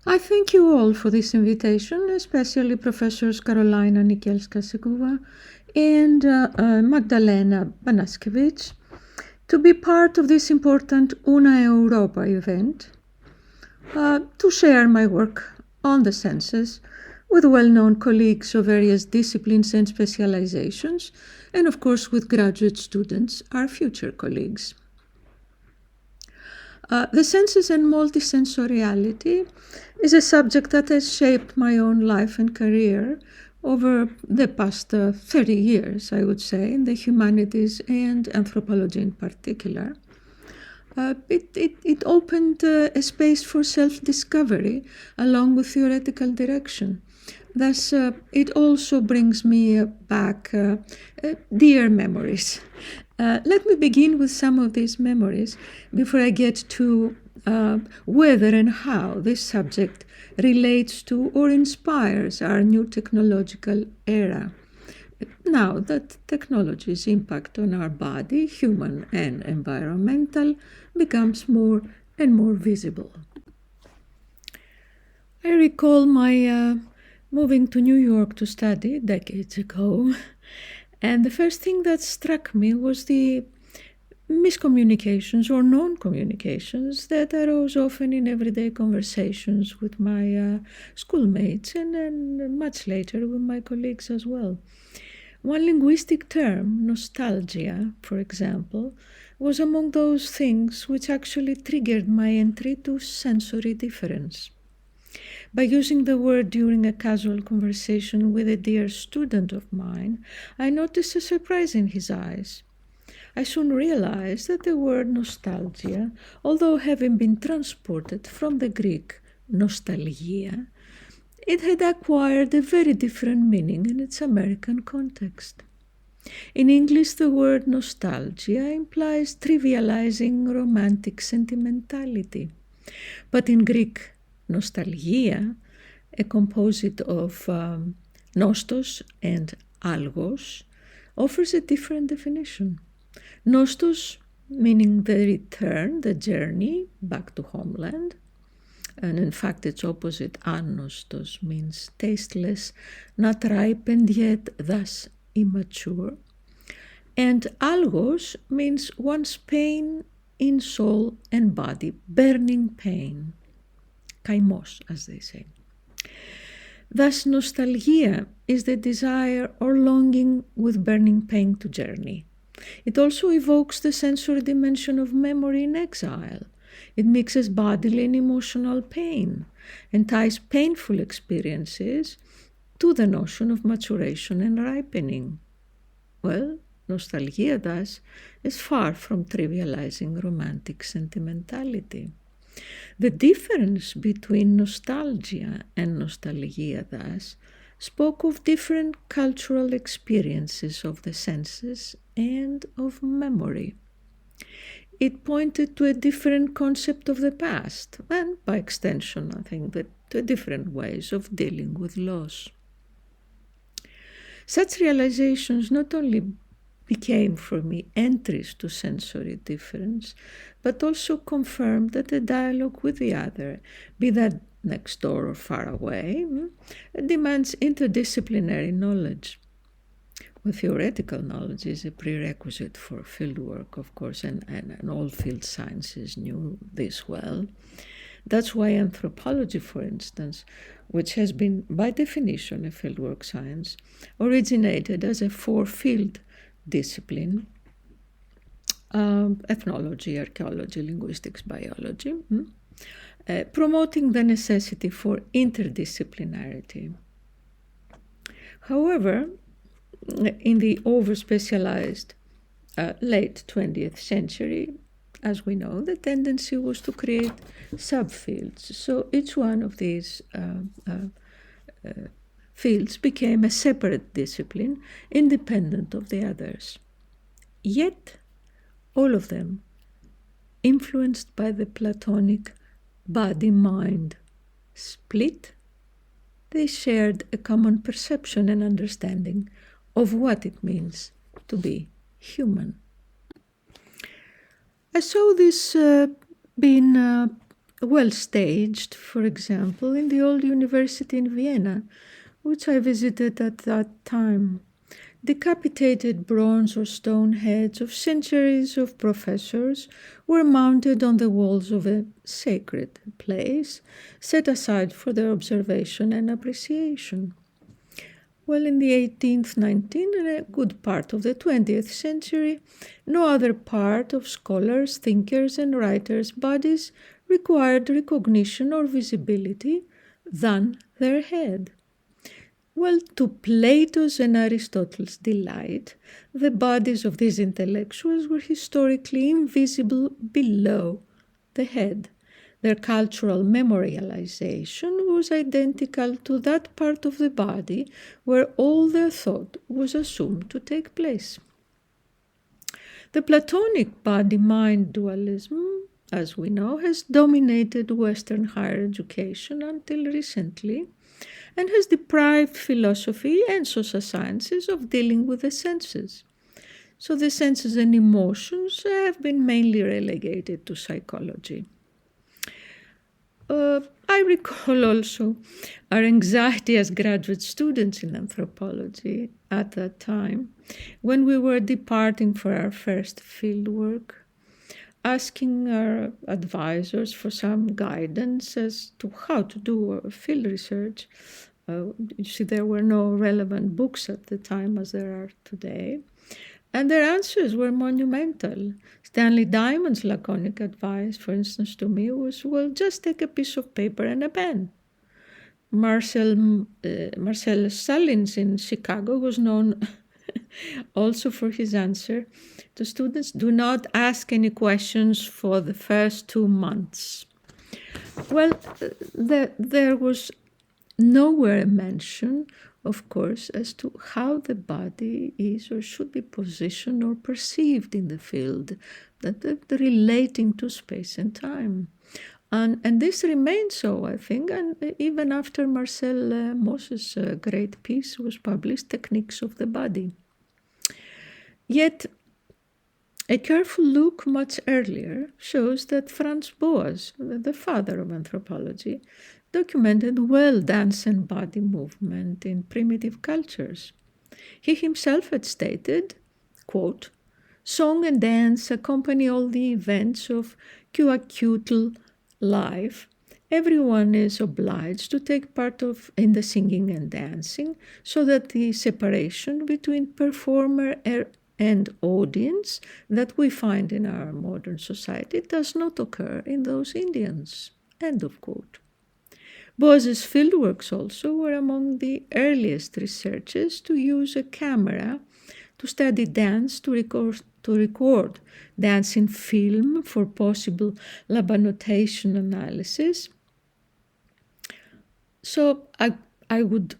I thank you all for this invitation, especially Professors Karolina Nikielska-Sigova and Magdalena Banaskevich, to be part of this important Una Europa event, to share my work on the senses with well-known colleagues of various disciplines and specializations, and of course with graduate students, our future colleagues. The senses and multisensoriality is a subject that has shaped my own life and career over the past 30 years, I would say, in the humanities and anthropology in particular. It opened a space for self-discovery along with theoretical direction. Thus, it also brings me back dear memories. Let me begin with some of these memories before I get to whether and how this subject relates to or inspires our new technological era. Now that technology's impact on our body, human and environmental, becomes more and more visible. I recall my moving to New York to study decades ago, and the first thing that struck me was the miscommunications or non-communications that arose often in everyday conversations with my schoolmates and then much later with my colleagues as well. One linguistic term, nostalgia, for example, was among those things which actually triggered my entry to sensory difference. By using the word during a casual conversation with a dear student of mine, I noticed a surprise in his eyes. I soon realized that the word nostalgia, although having been transported from the Greek nostalgia, it had acquired a very different meaning in its American context. In English, the word nostalgia implies trivializing romantic sentimentality, but in Greek, nostalgia, a composite of nostos and algos, offers a different definition. Nostos meaning the return, the journey back to homeland, and in fact its opposite anostos means tasteless, not ripened yet, thus immature. And algos means one's pain in soul and body, burning pain. Kaimos, as they say. Thus, nostalgia is the desire or longing with burning pain to journey. It also evokes the sensory dimension of memory in exile. It mixes bodily and emotional pain and ties painful experiences to the notion of maturation and ripening. Well, nostalgia, thus, is far from trivializing romantic sentimentality. The difference between nostalgia and nostalgia, thus, spoke of different cultural experiences of the senses and of memory. It pointed to a different concept of the past, and by extension, I think, to different ways of dealing with loss. Such realizations not only became for me entries to sensory difference, but also confirmed that the dialogue with the other, be that next door or far away, demands interdisciplinary knowledge. Well, theoretical knowledge is a prerequisite for fieldwork, of course, and all field sciences knew this well. That's why anthropology, for instance, which has been by definition a fieldwork science, originated as a four-field discipline, ethnology, archaeology, linguistics, biology, promoting the necessity for interdisciplinarity. However, in the over-specialized late 20th century, as we know, the tendency was to create subfields. So each one of these fields became a separate discipline, independent of the others. Yet, all of them, influenced by the Platonic body-mind split, they shared a common perception and understanding of what it means to be human. I saw this being well staged, for example, in the old university in Vienna, which I visited at that time. Decapitated bronze or stone heads of centuries of professors were mounted on the walls of a sacred place, set aside for their observation and appreciation. Well, in the 18th, 19th, and a good part of the 20th century, no other part of scholars, thinkers, and writers' bodies required recognition or visibility than their head. Well, to Plato's and Aristotle's delight, the bodies of these intellectuals were historically invisible below the head. Their cultural memorialization was identical to that part of the body where all their thought was assumed to take place. The Platonic body-mind dualism, as we know, has dominated Western higher education until recently, and has deprived philosophy and social sciences of dealing with the senses. So the senses and emotions have been mainly relegated to psychology. I recall also our anxiety as graduate students in anthropology at that time, when we were departing for our first fieldwork, asking our advisors for some guidance as to how to do field research. You see, there were no relevant books at the time as there are today. And their answers were monumental. Stanley Diamond's laconic advice, for instance, to me was, well, just take a piece of paper and a pen. Marcel Salins in Chicago was known also for his answer to students, do not ask any questions for the first 2 months. Well, there was nowhere a mention, of course, as to how the body is or should be positioned or perceived in the field, the relating to space and time. And this remains so, I think, and even after Marcel Mauss's great piece was published, Techniques of the Body. Yet, a careful look much earlier shows that Franz Boas, the father of anthropology, documented well dance and body movement in primitive cultures. He himself had stated, quote, "Song and dance accompany all the events of coacutal life. Everyone is obliged to take part in the singing and dancing, so that the separation between performer and audience that we find in our modern society does not occur in those Indians." End of quote. Boas's fieldworks also were among the earliest researchers to use a camera to study dance, to record dance in film for possible lab annotation analysis. So I would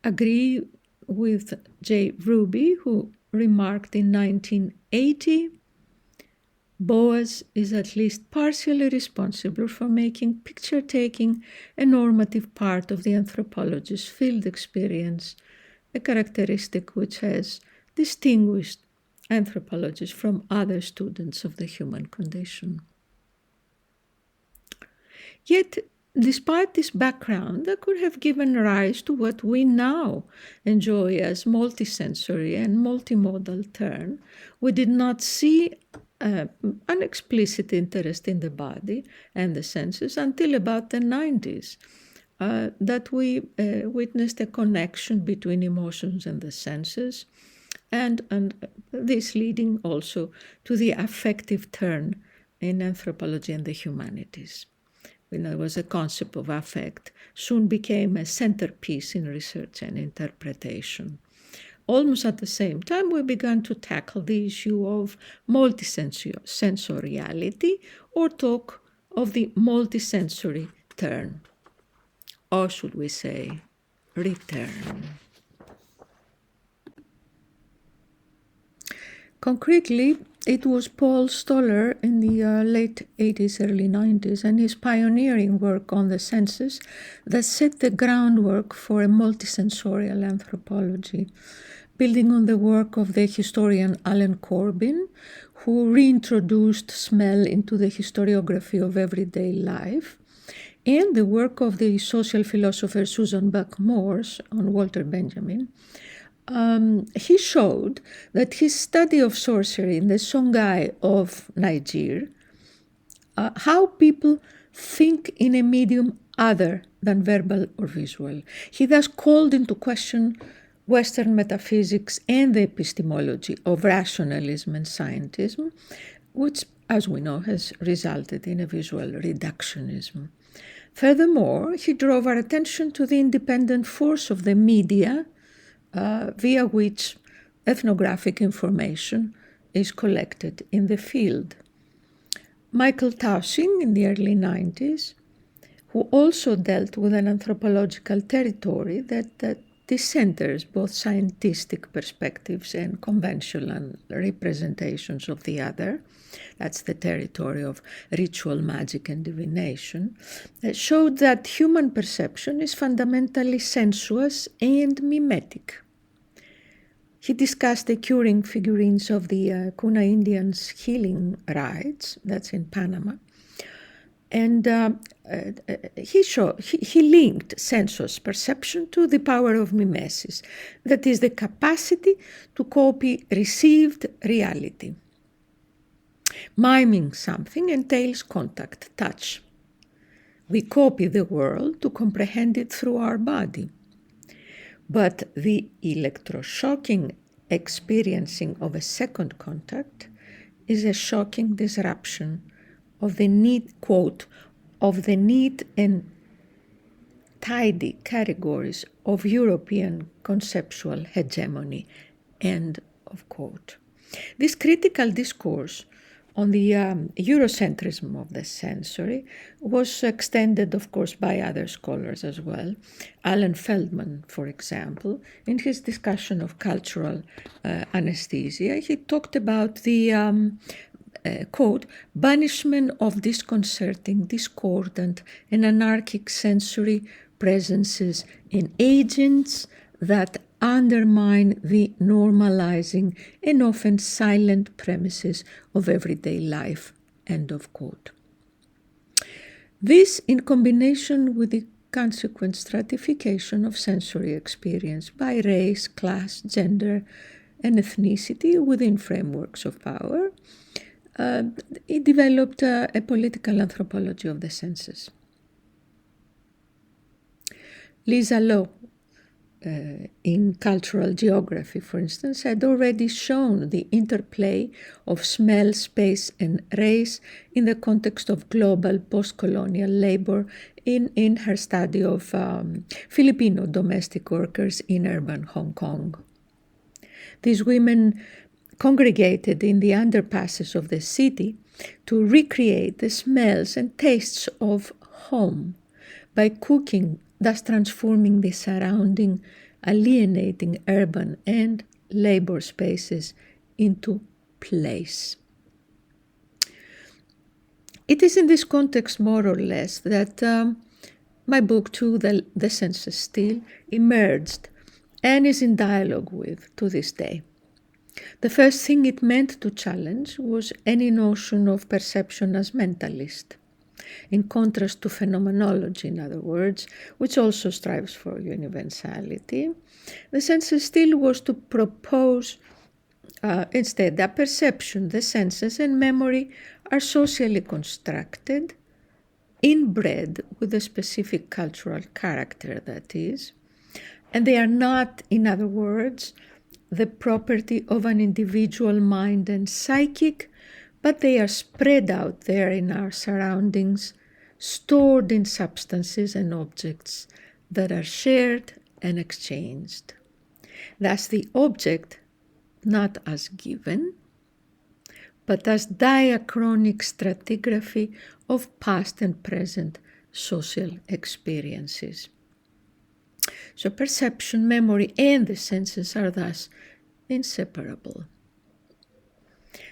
agree with J. Ruby, who remarked in 1980, Boas is at least partially responsible for making picture-taking a normative part of the anthropologist's field experience, a characteristic which has distinguished anthropologists from other students of the human condition. Yet, despite this background that could have given rise to what we now enjoy as multisensory and multimodal turn, we did not see an explicit interest in the body and the senses until about the 90s, that we witnessed a connection between emotions and the senses, and this leading also to the affective turn in anthropology and the humanities. When there was a concept of affect, soon became a centerpiece in research and interpretation. Almost at the same time, we began to tackle the issue of multisensoriality, or talk of the multisensory turn, or should we say, return. Concretely, it was Paul Stoller in the late 80s, early 90s, and his pioneering work on the senses that set the groundwork for a multisensorial anthropology, building on the work of the historian Alan Corbin, who reintroduced smell into the historiography of everyday life, and the work of the social philosopher Susan Buck-Morss on Walter Benjamin, he showed that his study of sorcery in the Songhai of Niger, how people think in a medium other than verbal or visual. He thus called into question Western metaphysics and the epistemology of rationalism and scientism, which, as we know, has resulted in a visual reductionism. Furthermore, he drove our attention to the independent force of the media via which ethnographic information is collected in the field. Michael Tausing, in the early 90s, who also dealt with an anthropological territory that dissenters both scientific perspectives and conventional representations of the other, that's the territory of ritual magic and divination, showed that human perception is fundamentally sensuous and mimetic. He discussed the curing figurines of the Kuna Indians' healing rites, that's in Panama, and he linked sensuous perception to the power of mimesis, that is, the capacity to copy received reality. Miming something entails contact, touch. We copy the world to comprehend it through our body. But the electroshocking experiencing of a second contact is a shocking disruption of the neat, quote, of the neat and tidy categories of European conceptual hegemony, end of quote. This critical discourse on the Eurocentrism of the sensory was extended, of course, by other scholars as well. Alan Feldman, for example, in his discussion of cultural anesthesia, he talked about the quote, banishment of disconcerting, discordant, and anarchic sensory presences in agents that undermine the normalizing and often silent premises of everyday life, end of quote. This, in combination with the consequent stratification of sensory experience by race, class, gender, and ethnicity within frameworks of power, it developed a political anthropology of the senses. Lisa Lowe, in cultural geography, for instance, had already shown the interplay of smell, space, and race in the context of global post-colonial labor in her study of Filipino domestic workers in urban Hong Kong. These women congregated in the underpasses of the city to recreate the smells and tastes of home by cooking, thus transforming the surrounding, alienating urban and labor spaces into place. It is in this context, more or less, that my book, too, The Senses Still, emerged and is in dialogue with to this day. The first thing it meant to challenge was any notion of perception as mentalist, in contrast to phenomenology, in other words, which also strives for universality. The senses still was to propose instead that perception, the senses, and memory are socially constructed, inbred with a specific cultural character, that is, and they are not, in other words, the property of an individual mind and psychic, but they are spread out there in our surroundings, stored in substances and objects that are shared and exchanged. Thus the object, not as given, but as diachronic stratigraphy of past and present social experiences. So perception, memory, and the senses are thus inseparable.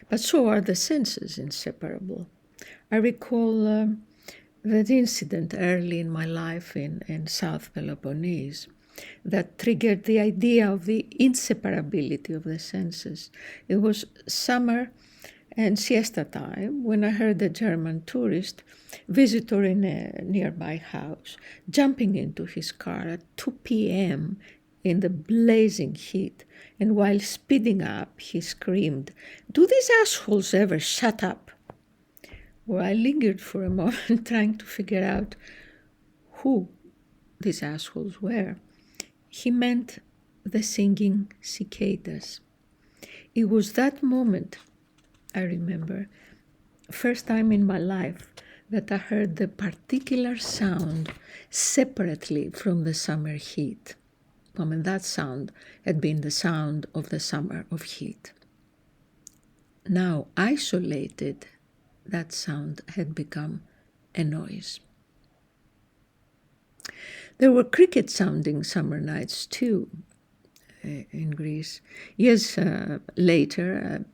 But so are the senses inseparable. I recall that incident early in my life in South Peloponnese that triggered the idea of the inseparability of the senses. It was summer and siesta time when I heard a German tourist visitor in a nearby house jumping into his car at 2 p.m. in the blazing heat, and while speeding up, he screamed, "Do these assholes ever shut up?" Well, I lingered for a moment trying to figure out who these assholes were. He meant the singing cicadas. It was that moment, I remember, first time in my life that I heard the particular sound separately from the summer heat. I mean, that sound had been the sound of the summer of heat. Now, isolated, that sound had become a noise. There were cricket-sounding summer nights too in Greece. Years later,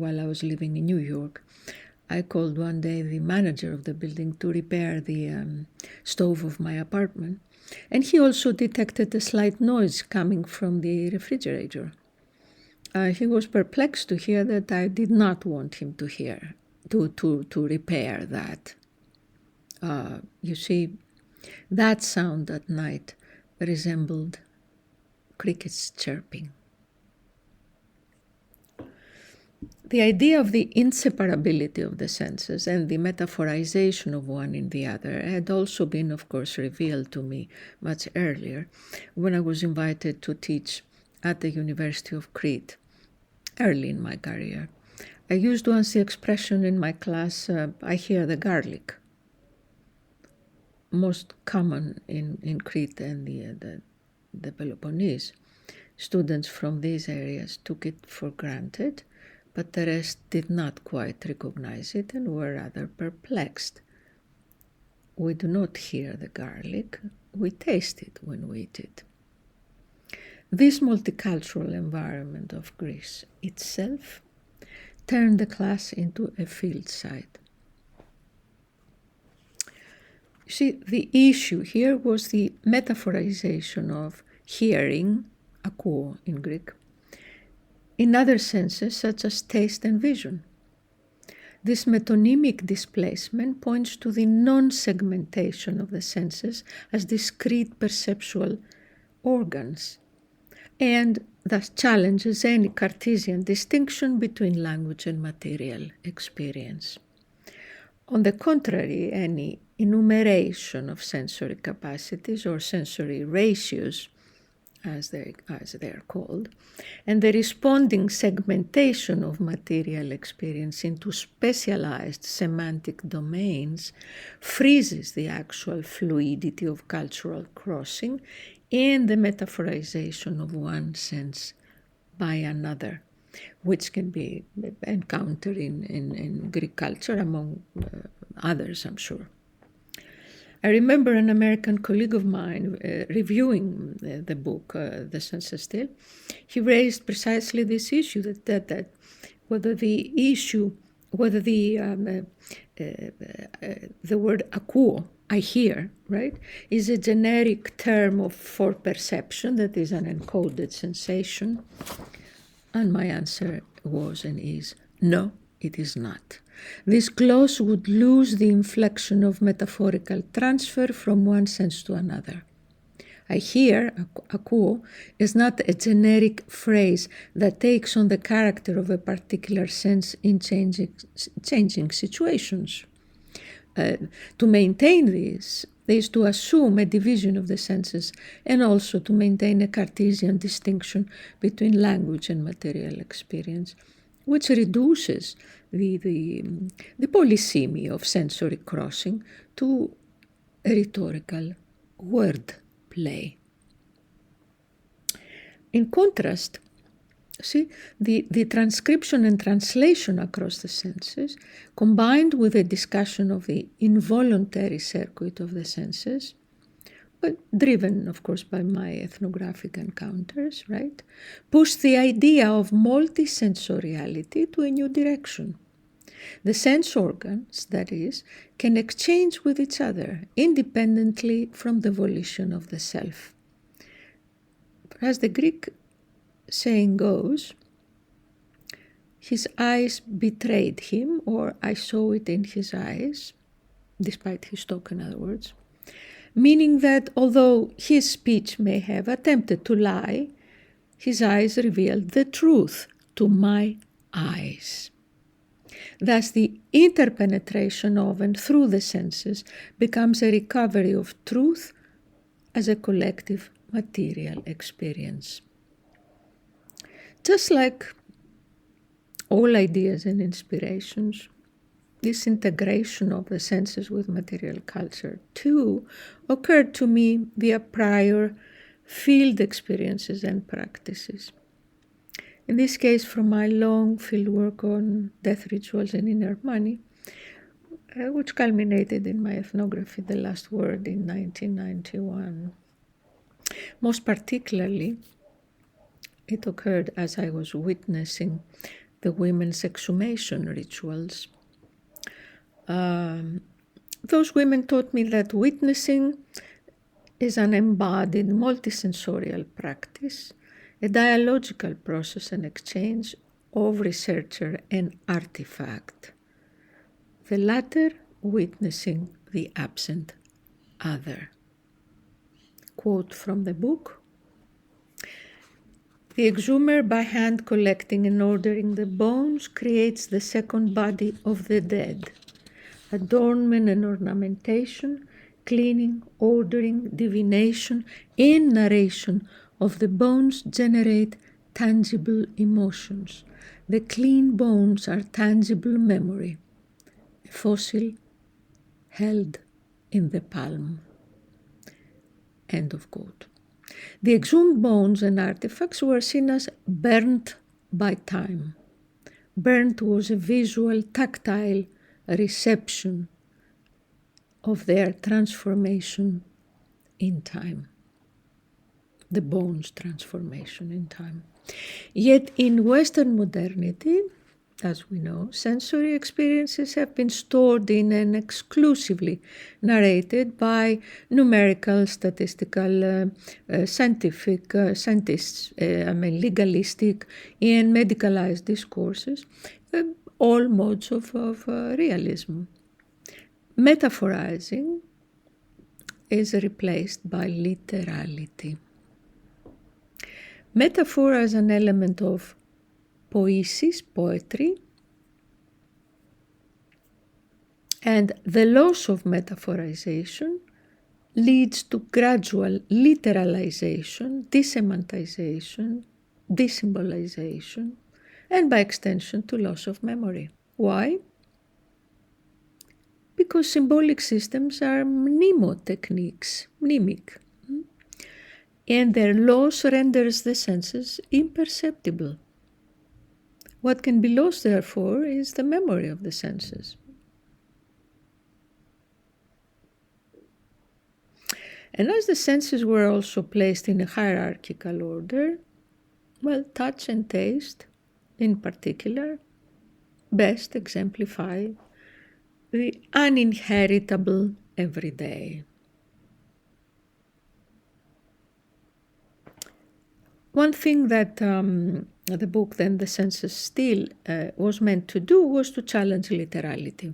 while I was living in New York, I called one day the manager of the building to repair the stove of my apartment, and he also detected a slight noise coming from the refrigerator. He was perplexed to hear that I did not want him to repair that. You see, that sound at night resembled crickets chirping. The idea of the inseparability of the senses and the metaphorization of one in the other had also been, of course, revealed to me much earlier when I was invited to teach at the University of Crete early in my career. I used once the expression in my class, "I hear the garlic." Most common in Crete and the Peloponnese. Students from these areas took it for granted, but the rest did not quite recognize it and were rather perplexed. We do not hear the garlic, we taste it when we eat it. This multicultural environment of Greece itself turned the class into a field site. See, the issue here was the metaphorization of hearing, akouo in Greek, in other senses such as taste and vision. This metonymic displacement points to the non-segmentation of the senses as discrete perceptual organs, and thus challenges any Cartesian distinction between language and material experience. On the contrary, any enumeration of sensory capacities or sensory ratios, as they are called, and the responding segmentation of material experience into specialized semantic domains freezes the actual fluidity of cultural crossing and the metaphorization of one sense by another, which can be encountered in Greek culture among others, I'm sure. I remember an American colleague of mine reviewing the book, The Senses Still. He raised precisely this issue, that whether the word akouo, I hear, right, is a generic term for perception, that is an encoded sensation. And my answer was and is, no, it is not. This clause would lose the inflection of metaphorical transfer from one sense to another. I hear, akouo, is not a generic phrase that takes on the character of a particular sense in changing situations. To maintain this is to assume a division of the senses and also to maintain a Cartesian distinction between language and material experience, which reduces the polysemy of sensory crossing to a rhetorical word play. In contrast, see, the transcription and translation across the senses, combined with a discussion of the involuntary circuit of the senses, but driven, of course, by my ethnographic encounters, right, pushed the idea of multisensoriality to a new direction. The sense organs, that is, can exchange with each other independently from the volition of the self. As the Greek saying goes, his eyes betrayed him, or I saw it in his eyes, despite his talk, in other words, meaning that although his speech may have attempted to lie, his eyes revealed the truth to my eyes. Thus, the interpenetration of and through the senses becomes a recovery of truth as a collective material experience. Just like all ideas and inspirations, this integration of the senses with material culture too occurred to me via prior field experiences and practices. In this case, from my long field work on death rituals and inner money, which culminated in my ethnography, The Last Word, in 1991. Most particularly, it occurred as I was witnessing the women's exhumation rituals. Those women taught me that witnessing is an embodied multisensorial practice, a dialogical process and exchange of researcher and artifact, the latter witnessing the absent other. Quote from the book: "The exhumer, by hand collecting and ordering the bones, creates the second body of the dead. Adornment and ornamentation, cleaning, ordering, divination, and narration of the bones generate tangible emotions. The clean bones are tangible memory, a fossil held in the palm." End of quote. The exhumed bones and artifacts were seen as burnt by time. Burnt was a visual, tactile reception of their transformation in time. The bones' transformation in time. Yet in Western modernity, as we know, sensory experiences have been stored in and exclusively narrated by numerical, statistical, scientific, scientists, legalistic and medicalized discourses, all modes of realism. Metaphorizing is replaced by literality. Metaphor as an element of poiesis, poetry, and the loss of metaphorization leads to gradual literalization, desemantization, desymbolization, and by extension to loss of memory. Why? Because symbolic systems are mnemotechniques, mnemic, and their loss renders the senses imperceptible. What can be lost, therefore, is the memory of the senses. And as the senses were also placed in a hierarchical order, well, touch and taste, in particular, best exemplify the uninheritable everyday. One thing that the book, Then the Senses Still, was meant to do was to challenge literality.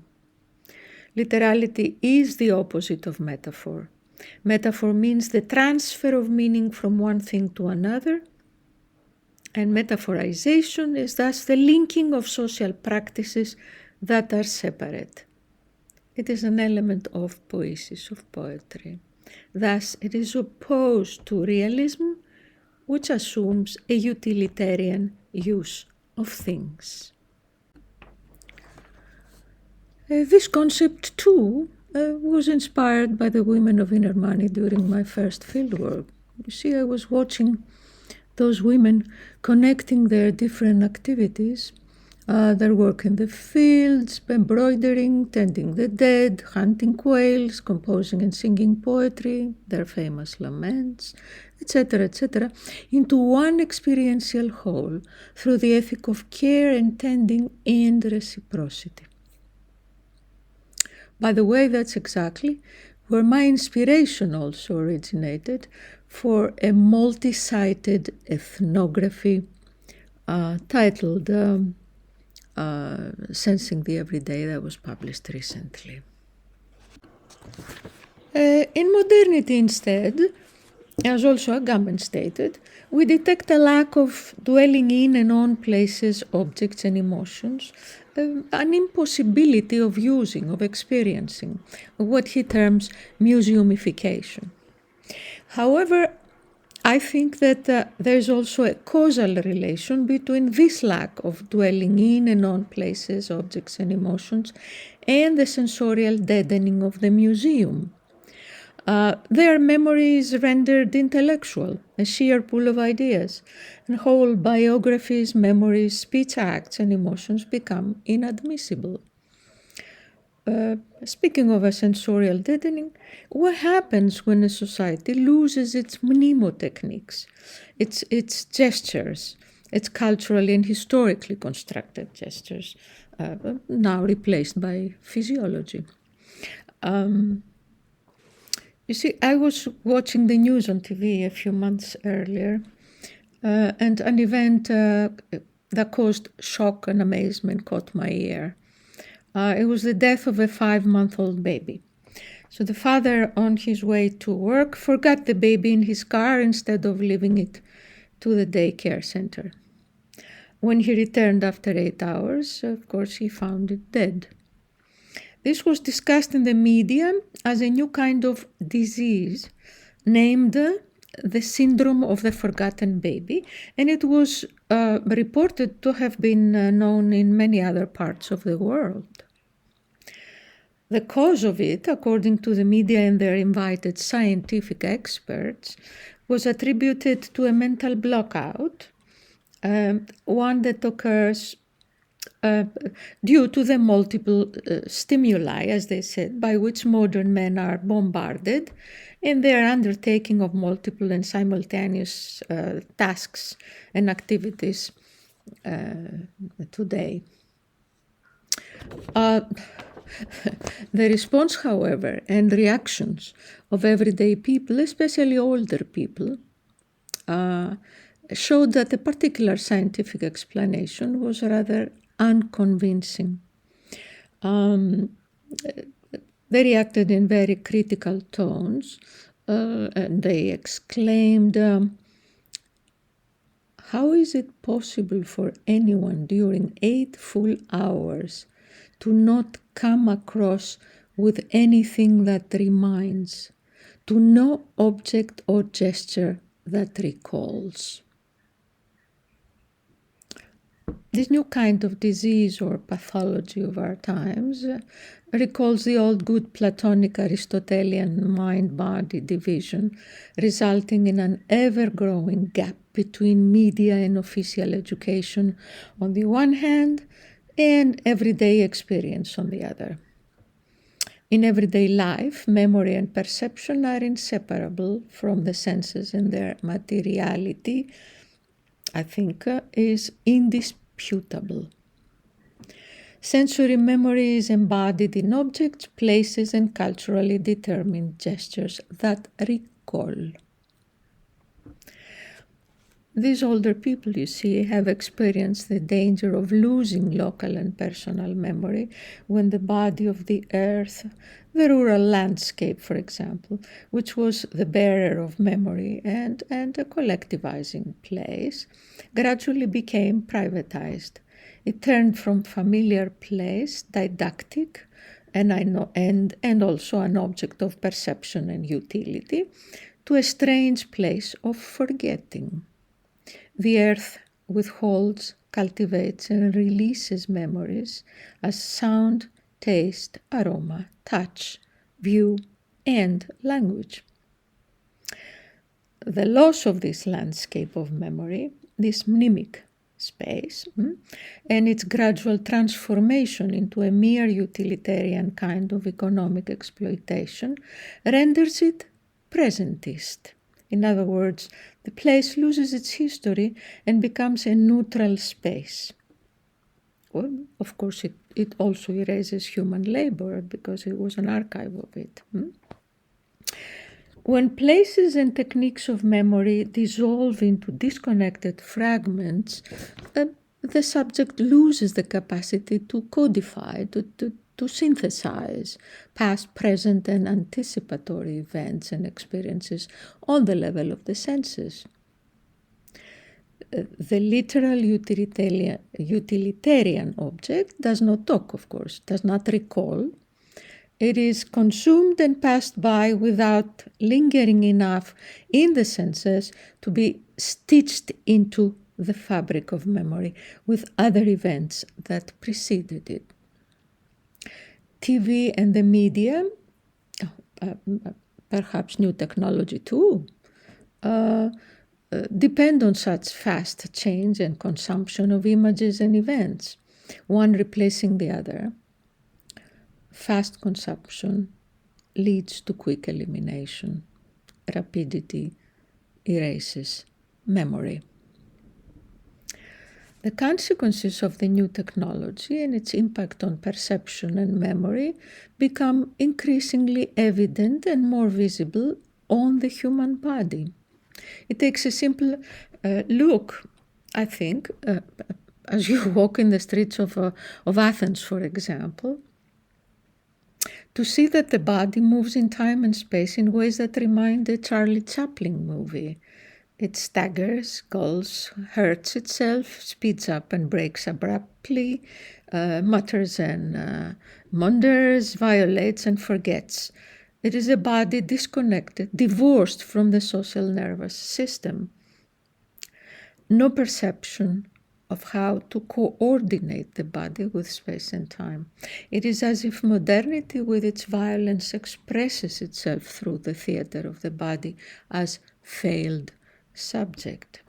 Literality is the opposite of metaphor. Metaphor means the transfer of meaning from one thing to another, and metaphorization is thus the linking of social practices that are separate. It is an element of poiesis, of poetry. Thus, it is opposed to realism, which assumes a utilitarian use of things. This concept, too, was inspired by the women of inner money during my first fieldwork. You see, I was watching those women connecting their different activities, their work in the fields, embroidering, tending the dead, hunting quails, composing and singing poetry, their famous laments, etc., into one experiential whole through the ethic of care and tending and reciprocity. By the way, that's exactly where my inspiration also originated for a multi-sited ethnography titled Sensing the Everyday that was published recently. In modernity instead, as also Agamben stated, we detect a lack of dwelling in and on places, objects and emotions, an impossibility of using, of experiencing, what he terms museumification. However, I think that there is also a causal relation between this lack of dwelling in and on places, objects and emotions and the sensorial deadening of the museum. Their memory is rendered intellectual, a sheer pool of ideas, and whole biographies, memories, speech acts, and emotions become inadmissible. Speaking of a sensorial deadening, what happens when a society loses its mnemotechniques, its gestures, its culturally and historically constructed gestures, now replaced by physiology? You see, I was watching the news on TV a few months earlier, and an event that caused shock and amazement caught my ear. It was the death of a 5-month-old baby. So the father, on his way to work, forgot the baby in his car instead of leaving it to the daycare center. When he returned after 8 hours, of course, he found it dead. This was discussed in the media as a new kind of disease named the syndrome of the forgotten baby, and it was reported to have been known in many other parts of the world. The cause of it, according to the media and their invited scientific experts, was attributed to a mental blockout, one that occurs due to the multiple stimuli, as they said, by which modern men are bombarded in their undertaking of multiple and simultaneous tasks and activities today. The response, however, and reactions of everyday people, especially older people, showed that a particular scientific explanation was rather unconvincing. They reacted in very critical tones, and they exclaimed, how is it possible for anyone during 8 full hours to not come across with anything that reminds, to no object or gesture that recalls? This new kind of disease or pathology of our times recalls the old good Platonic Aristotelian mind-body division, resulting in an ever-growing gap between media and official education on the one hand, and everyday experience on the other. In everyday life, memory and perception are inseparable from the senses, and their materiality, I think, is indisputable. Sensory memory is embodied in objects, places, and culturally determined gestures that recall. These older people, you see, have experienced the danger of losing local and personal memory when the body of the earth, the rural landscape, for example, which was the bearer of memory and a collectivizing place, gradually became privatized. It turned from familiar place, didactic, and also an object of perception and utility, to a strange place of forgetting. The earth withholds, cultivates, and releases memories as sound, taste, aroma, touch, view, and language. The loss of this landscape of memory, this mnemic space, and its gradual transformation into a mere utilitarian kind of economic exploitation renders it presentist. In other words, the place loses its history and becomes a neutral space. Well, of course, it also erases human labor because it was an archive of it. When places and techniques of memory dissolve into disconnected fragments, the subject loses the capacity to codify, to synthesize past, present, and anticipatory events and experiences on the level of the senses. The literal utilitarian object does not talk, of course, does not recall. It is consumed and passed by without lingering enough in the senses to be stitched into the fabric of memory with other events that preceded it. TV and the media, perhaps new technology too, depend on such fast change and consumption of images and events, one replacing the other. Fast consumption leads to quick elimination. Rapidity erases memory. The consequences of the new technology and its impact on perception and memory become increasingly evident and more visible on the human body. It takes a simple look, I think, as you walk in the streets of Athens, for example, to see that the body moves in time and space in ways that remind a Charlie Chaplin movie. It staggers, gulls, hurts itself, speeds up and breaks abruptly, mutters and munders, violates and forgets. It is a body disconnected, divorced from the social nervous system. No perception of how to coordinate the body with space and time. It is as if modernity with its violence expresses itself through the theater of the body as failed subject.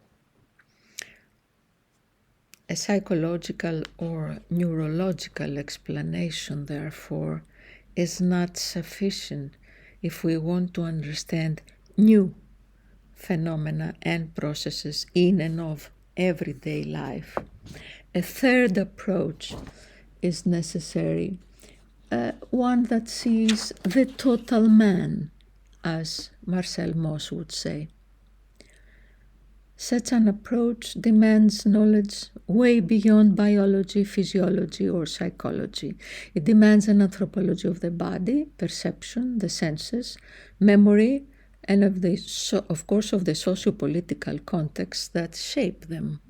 A psychological or neurological explanation, therefore, is not sufficient if we want to understand new phenomena and processes in and of everyday life. A third approach is necessary, one that sees the total man, as Marcel Mauss would say. Such an approach demands knowledge way beyond biology, physiology, or psychology. It demands an anthropology of the body, perception, the senses, memory, and of course of the socio-political contexts that shape them.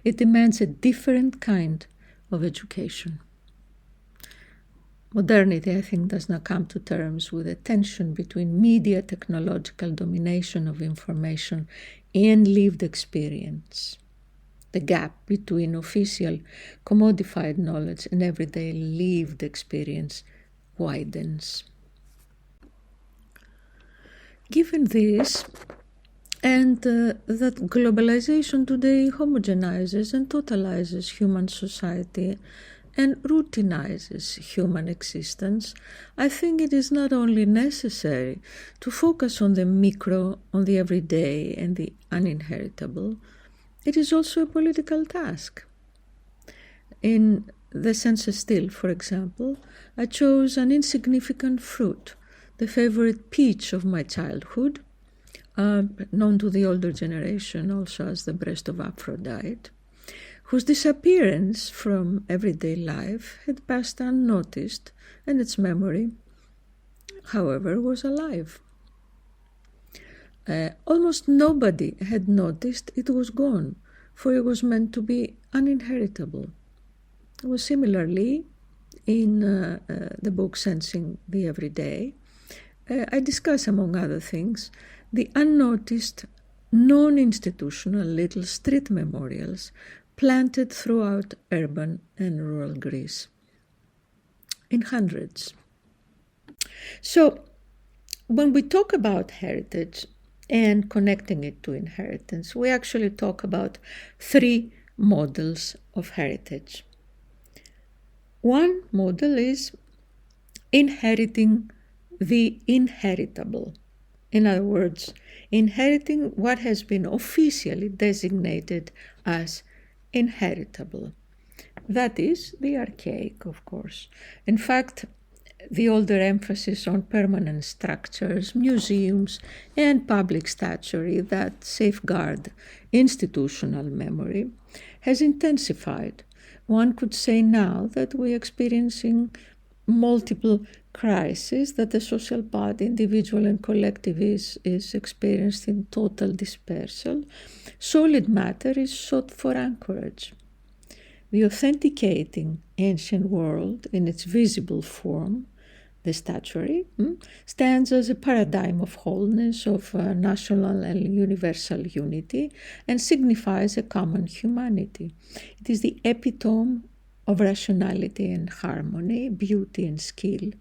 It demands a different kind of education. Modernity, I think, does not come to terms with the tension between media technological domination of information and lived experience. The gap between official commodified knowledge and everyday lived experience widens. Given this, and that globalization today homogenizes and totalizes human society and routinizes human existence, I think it is not only necessary to focus on the micro, on the everyday and the uninheritable, it is also a political task. In the census still, for example, I chose an insignificant fruit, the favorite peach of my childhood, known to the older generation also as the breast of Aphrodite, whose disappearance from everyday life had passed unnoticed, and its memory, however, was alive. Almost nobody had noticed it was gone, for it was meant to be uninheritable. It was similarly in the book Sensing the Everyday. I discuss, among other things, the unnoticed, non-institutional little street memorials planted throughout urban and rural Greece, in hundreds. So, when we talk about heritage and connecting it to inheritance, we actually talk about three models of heritage. One model is inheriting the inheritable. In other words, inheriting what has been officially designated as inheritable. That is the archaic, of course. In fact, the older emphasis on permanent structures, museums, and public statuary that safeguard institutional memory has intensified. One could say now that we're experiencing multiple crises, that the social body, individual and collective, is experienced in total dispersal. Solid matter is sought for anchorage. The authenticating ancient world in its visible form, the statuary, stands as a paradigm of wholeness, of national and universal unity, and signifies a common humanity. It is the epitome of rationality and harmony, beauty and skill.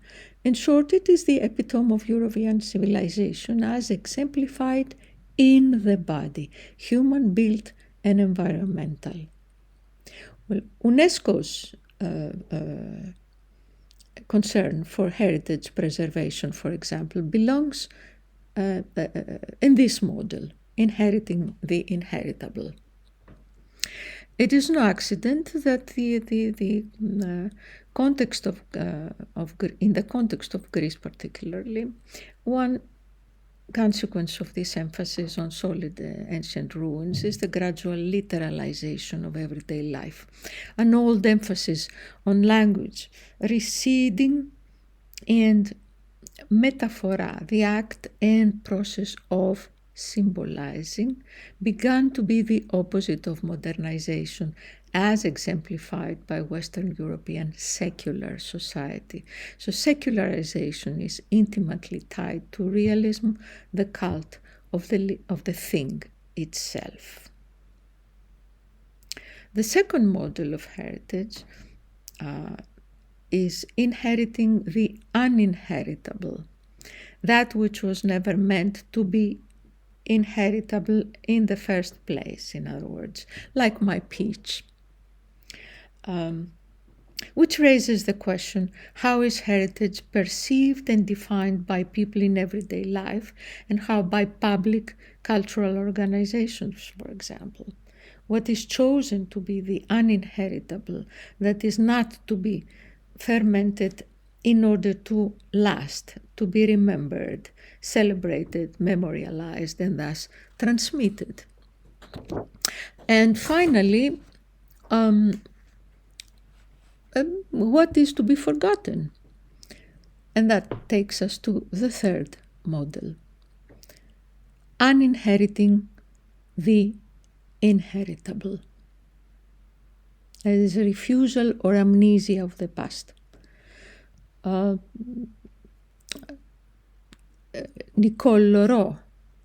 In short, it is the epitome of European civilization as exemplified in the body, human-built and environmental. Well, UNESCO's concern for heritage preservation, for example, belongs in this model, inheriting the inheritable. It is no accident that in the context of Greece particularly, one consequence of this emphasis on solid ancient ruins is the gradual literalization of everyday life, an old emphasis on language receding, and metaphora, the act and process of symbolizing, began to be the opposite of modernization, as exemplified by Western European secular society. So secularization is intimately tied to realism, the cult of the thing itself. The second model of heritage is inheriting the uninheritable, that which was never meant to be inheritable in the first place, in other words, like my peach. Which raises the question, how is heritage perceived and defined by people in everyday life, and how by public cultural organizations, for example? What is chosen to be the uninheritable, that is not to be fermented in order to last, to be remembered, celebrated, memorialized, and thus transmitted? And finally, what is to be forgotten? And that takes us to the third model, uninheriting the inheritable. That is a refusal or amnesia of the past. Nicole Leroux,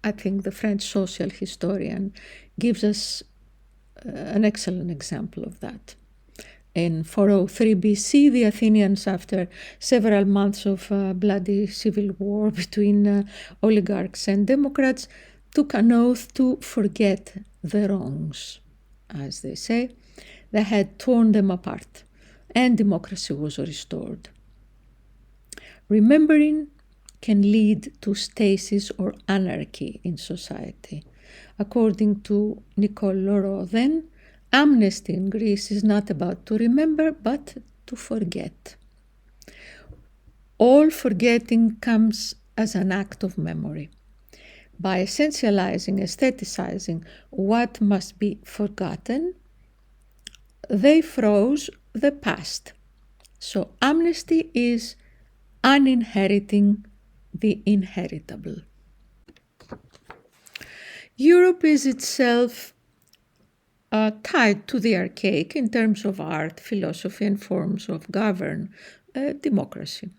I think the French social historian, gives us an excellent example of that. In 403 BC, the Athenians, after several months of bloody civil war between oligarchs and democrats, took an oath to forget the wrongs, as they say. They had torn them apart, and democracy was restored. Remembering can lead to stasis or anarchy in society. According to Nicole Leroux, then, amnesty in Greece is not about to remember, but to forget. All forgetting comes as an act of memory. By essentializing, aestheticizing what must be forgotten, they froze the past. So amnesty is uninheriting the inheritable. Europe is itself tied to the archaic in terms of art, philosophy, and forms of democracy.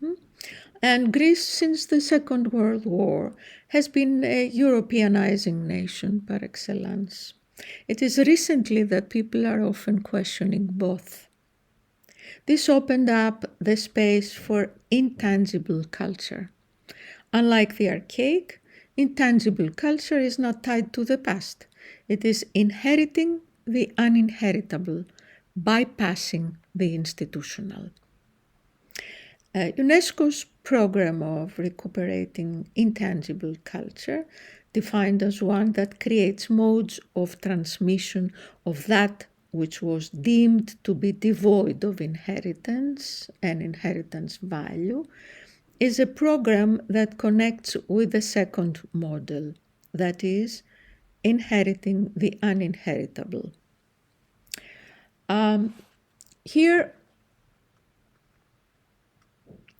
And Greece, since the Second World War, has been a Europeanizing nation par excellence. It is recently that people are often questioning both. This opened up the space for intangible culture. Unlike the archaic, intangible culture is not tied to the past. It is inheriting the uninheritable, bypassing the institutional. UNESCO's program of recuperating intangible culture, defined as one that creates modes of transmission of that which was deemed to be devoid of inheritance and inheritance value, is a program that connects with the second model, that is, inheriting the uninheritable. Here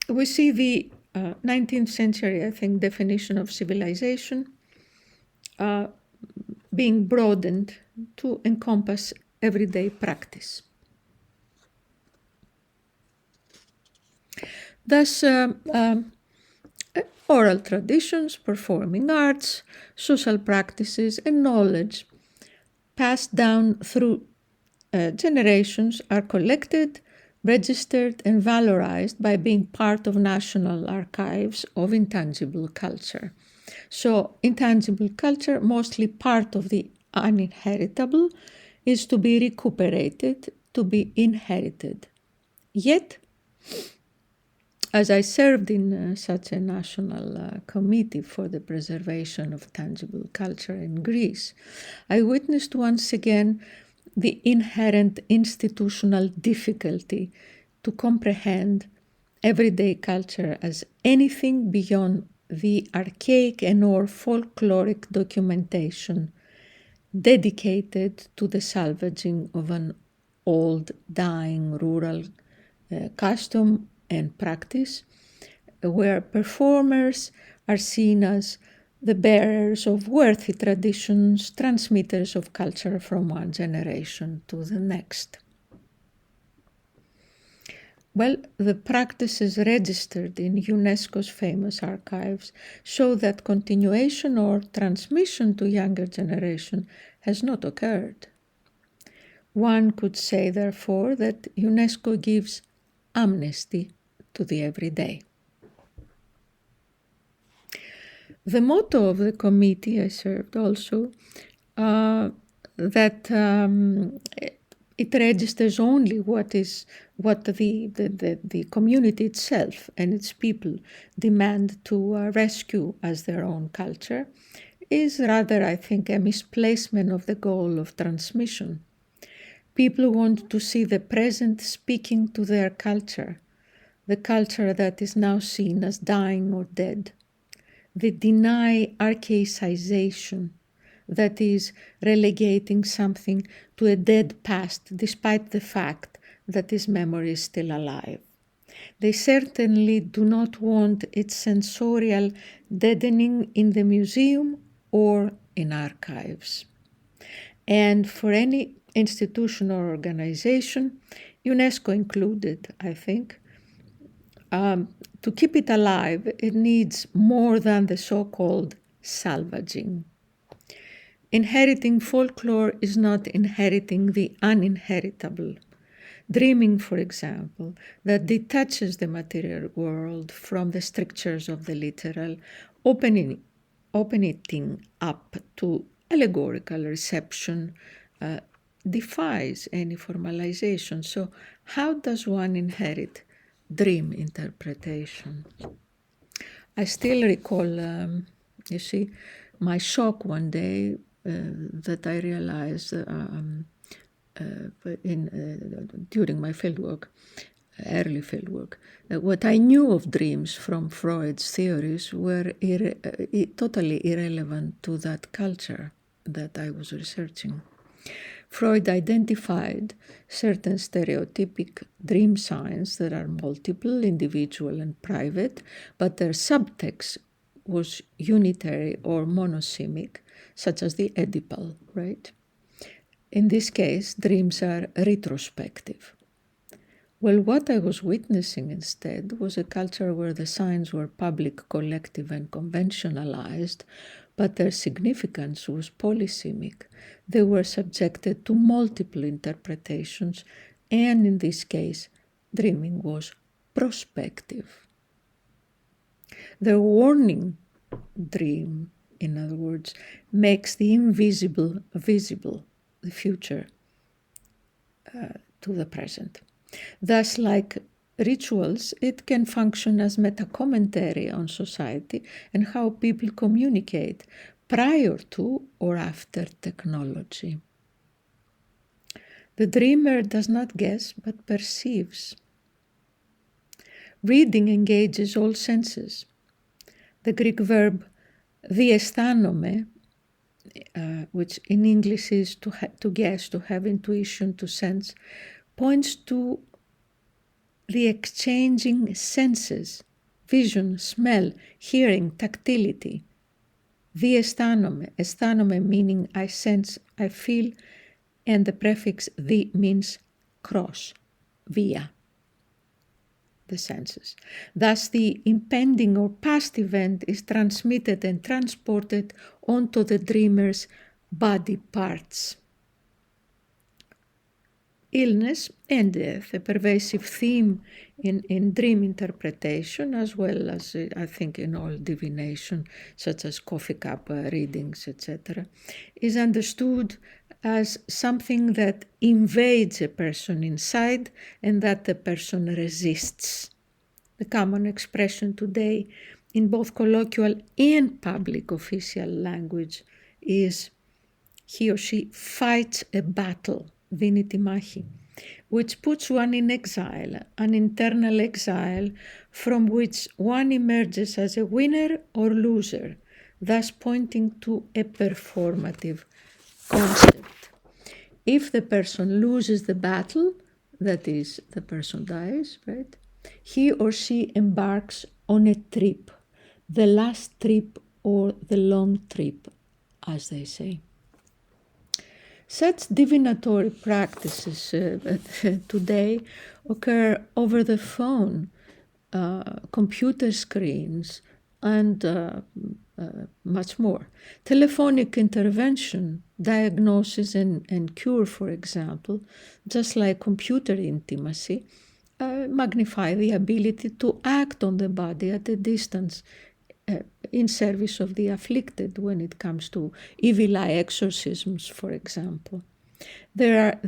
we see the 19th century, I think, definition of civilization being broadened to encompass everyday practice. Thus, oral traditions, performing arts, social practices, and knowledge passed down through generations are collected, registered, and valorized by being part of national archives of intangible culture. So, intangible culture, mostly part of the uninheritable, is to be recuperated, to be inherited. Yet, as I served in such a national committee for the preservation of tangible culture in Greece, I witnessed once again the inherent institutional difficulty to comprehend everyday culture as anything beyond the archaic and or folkloric documentation dedicated to the salvaging of an old, dying rural custom and practice, where performers are seen as the bearers of worthy traditions, transmitters of culture from one generation to the next. Well, the practices registered in UNESCO's famous archives show that continuation or transmission to younger generation has not occurred. One could say, therefore, that UNESCO gives amnesty to the everyday. The motto of the committee I served also, that it registers only what the community itself and its people demand to rescue as their own culture, is rather, I think, a misplacement of the goal of transmission. People want to see the present speaking to their culture, the culture that is now seen as dying or dead. They deny archaicization, that is, relegating something to a dead past despite the fact that its memory is still alive. They certainly do not want its sensorial deadening in the museum or in archives. And for any institution or organization, UNESCO included, I think, to keep it alive, it needs more than the so-called salvaging. Inheriting folklore is not inheriting the uninheritable. Dreaming, for example, that detaches the material world from the strictures of the literal, opening it up to allegorical reception, defies any formalization. So how does one inherit dream interpretation? I still recall, my shock one day that I realized during my fieldwork, early fieldwork, what I knew of dreams from Freud's theories were totally irrelevant to that culture that I was researching. Freud identified certain stereotypic dream signs that are multiple, individual, and private, but their subtext was unitary or monosemic, such as the Oedipal, right? In this case, dreams are retrospective. Well, what I was witnessing instead was a culture where the signs were public, collective, and conventionalized, but their significance was polysemic. They were subjected to multiple interpretations, and in this case, dreaming was prospective. The warning dream, in other words, makes the invisible visible, the future to the present. Thus, like rituals, it can function as meta-commentary on society and how people communicate prior to or after technology. The dreamer does not guess but perceives. Reading engages all senses. The Greek verb diaisthánομαι which in English is to guess, to have intuition, to sense, points to the exchanging senses, vision, smell, hearing, tactility. Αισθάνομαι meaning I sense, I feel, and the prefix the means cross, via the senses. Thus, the impending or past event is transmitted and transported onto the dreamer's body parts. Illness and death, a pervasive theme in dream interpretation, as well as I think in all divination, such as coffee cup readings, etc., is understood as something that invades a person inside and that the person resists. The common expression today in both colloquial and public official language is he or she fights a battle, δίνει τη μάχη, which puts one in exile, an internal exile from which one emerges as a winner or loser, thus pointing to a performative concept. If the person loses the battle, that is, the person dies, right? He or she embarks on a trip, the last trip or the long trip, as they say. Such divinatory practices today occur over the phone, computer screens, and much more. Telephonic intervention, diagnosis and cure, for example, just like computer intimacy, magnify the ability to act on the body at a distance in service of the afflicted when it comes to evil eye exorcisms, for example. The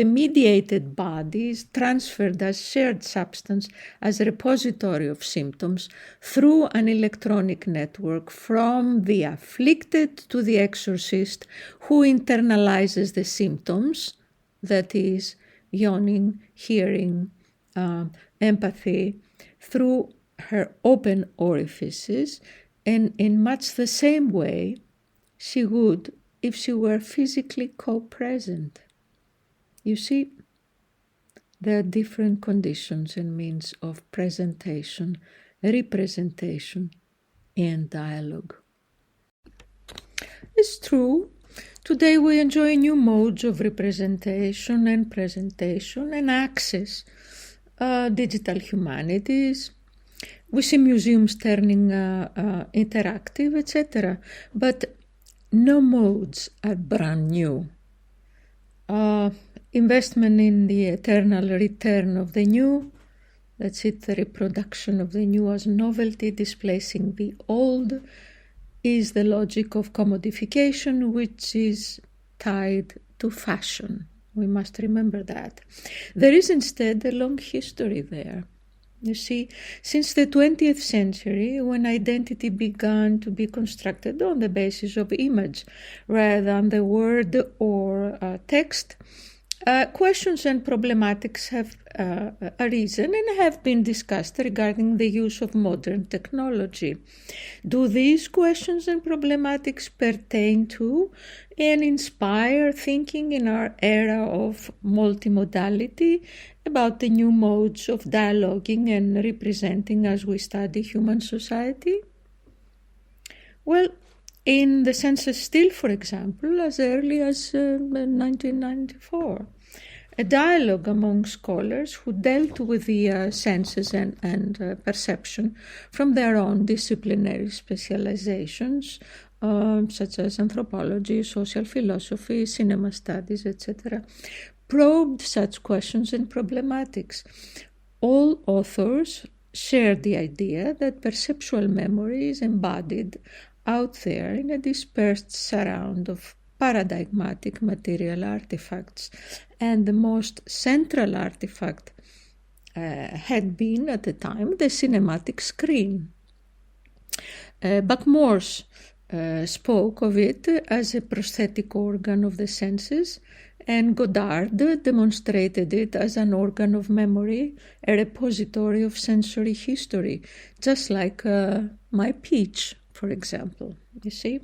mediated body is transferred as shared substance, as a repository of symptoms through an electronic network from the afflicted to the exorcist, who internalizes the symptoms, that is, yawning, hearing, empathy, through her open orifices, and in much the same way she would if she were physically co-present. You see, there are different conditions and means of presentation, representation, and dialogue. It's true, today we enjoy new modes of representation and presentation and access, digital humanities. We see museums turning interactive, etc. But no modes are brand new. Investment in the eternal return of the new, that's it, the reproduction of the new as novelty displacing the old, is the logic of commodification, which is tied to fashion. We must remember that. There is instead a long history there. You see, since the 20th century, when identity began to be constructed on the basis of image rather than the word or text, questions and problematics have arisen and have been discussed regarding the use of modern technology. Do these questions and problematics pertain to and inspire thinking in our era of multimodality about the new modes of dialoguing and representing as we study human society? Well, in the census still, for example, as early as 1994, a dialogue among scholars who dealt with the senses and perception from their own disciplinary specializations, such as anthropology, social philosophy, cinema studies, etc., probed such questions and problematics. All authors shared the idea that perceptual memory is embodied out there in a dispersed surround of paradigmatic material artifacts, and the most central artifact had been at the time the cinematic screen. Buckmorse spoke of it as a prosthetic organ of the senses, and Goddard demonstrated it as an organ of memory, a repository of sensory history, just like my peach, for example, you see.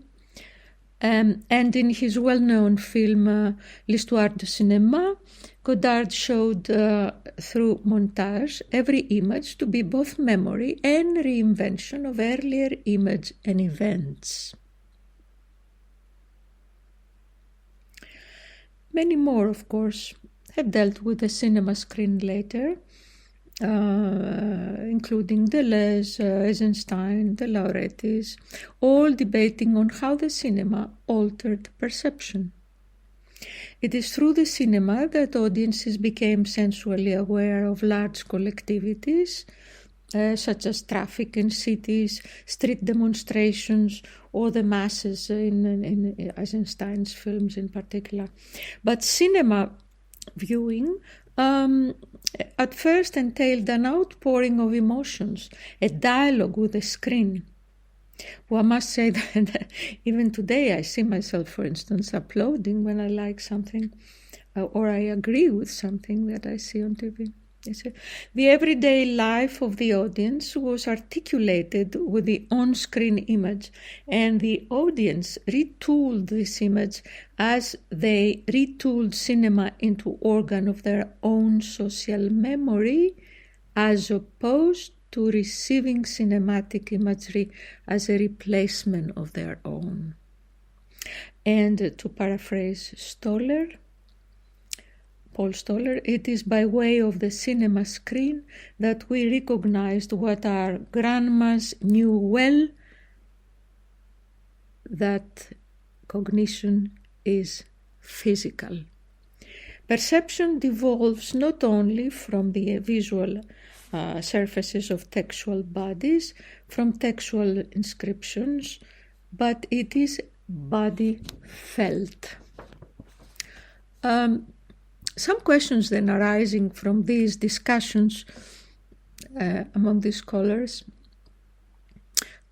And in his well-known film L'Histoire du cinéma, Godard showed through montage every image to be both memory and reinvention of earlier image and events. Many more, of course, have dealt with the cinema screen later, including Deleuze, Eisenstein, De Laurentiis, all debating on how the cinema altered perception. It is through the cinema that audiences became sensually aware of large collectivities, such as traffic in cities, street demonstrations, or the masses in Eisenstein's films in particular. But cinema viewing at first entailed an outpouring of emotions, a dialogue with the screen. Well, I must say that even today I see myself, for instance, applauding when I like something or I agree with something that I see on TV. The everyday life of the audience was articulated with the on-screen image, and the audience retooled this image as they retooled cinema into organ of their own social memory, as opposed to receiving cinematic imagery as a replacement of their own. And to paraphrase Paul Stoller, it is by way of the cinema screen that we recognized what our grandmas knew well, that cognition is physical. Perception devolves not only from the visual surfaces of textual bodies, from textual inscriptions, but it is body felt. Some questions then arising from these discussions among the scholars,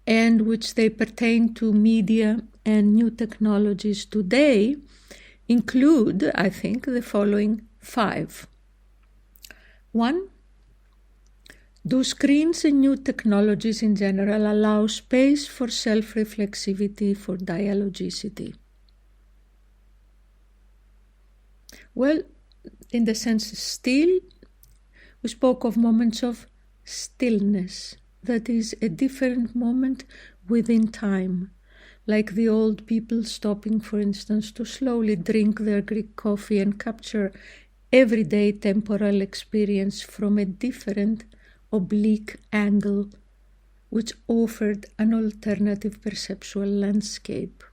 and which they pertain to media and new technologies today, include, I think, the following 5. 1. Do screens and new technologies in general allow space for self-reflexivity, for dialogicity? Well, in the sense still, we spoke of moments of stillness, that is a different moment within time, like the old people stopping, for instance, to slowly drink their Greek coffee and capture everyday temporal experience from a different oblique angle, which offered an alternative perceptual landscape.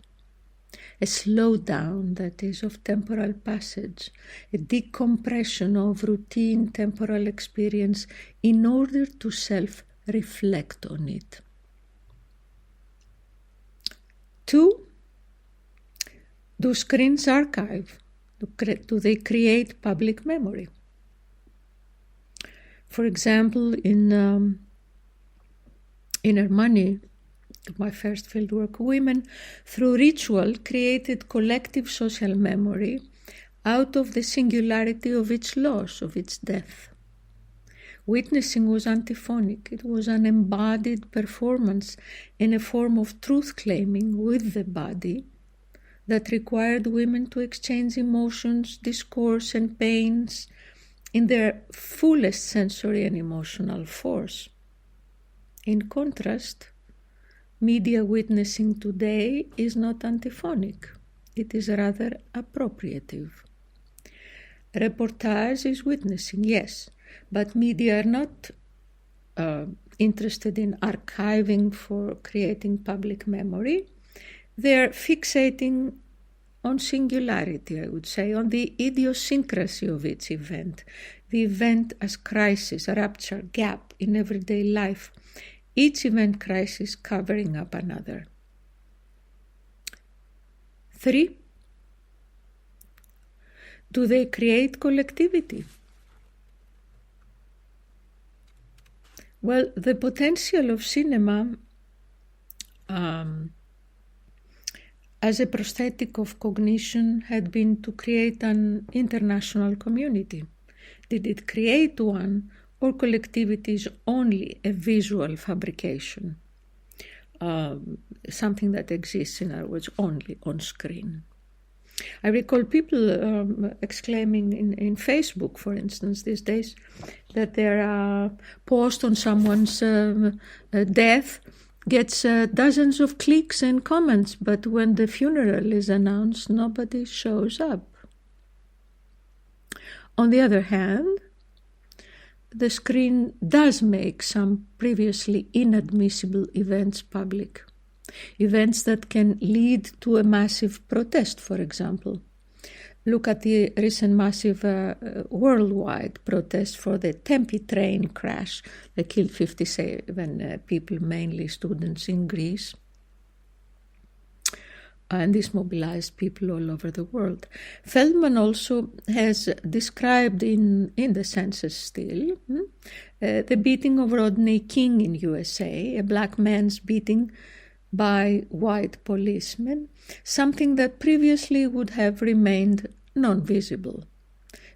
A slowdown, that is, of temporal passage, a decompression of routine temporal experience in order to self-reflect on it. 2. Do screens archive? Do they create public memory? For example, in Inner Money, my first fieldwork, women, through ritual, created collective social memory out of the singularity of its loss, of its death. Witnessing was antiphonic. It was an embodied performance in a form of truth-claiming with the body that required women to exchange emotions, discourse, and pains in their fullest sensory and emotional force. In contrast, media witnessing today is not antiphonic. It is rather appropriative. Reportage is witnessing, yes, but media are not interested in archiving for creating public memory. They're fixating on singularity, I would say, on the idiosyncrasy of its event, the event as crisis, rupture, gap in everyday life, each event crisis covering up another. 3. Do they create collectivity? Well, the potential of cinema as a prosthetic of cognition had been to create an international community. Did it create one, or collectivity is only a visual fabrication? something that exists, in other words, only on screen. I recall people exclaiming in Facebook, for instance, these days, that their post on someone's death gets dozens of clicks and comments, but when the funeral is announced, nobody shows up. On the other hand, the screen does make some previously inadmissible events public. Events that can lead to a massive protest, for example. Look at the recent massive worldwide protest for the Tempe train crash that killed 57 people, mainly students in Greece. And this mobilized people all over the world. Feldman also has described in the census still the beating of Rodney King in USA, a black man's beating by white policemen, something that previously would have remained non-visible.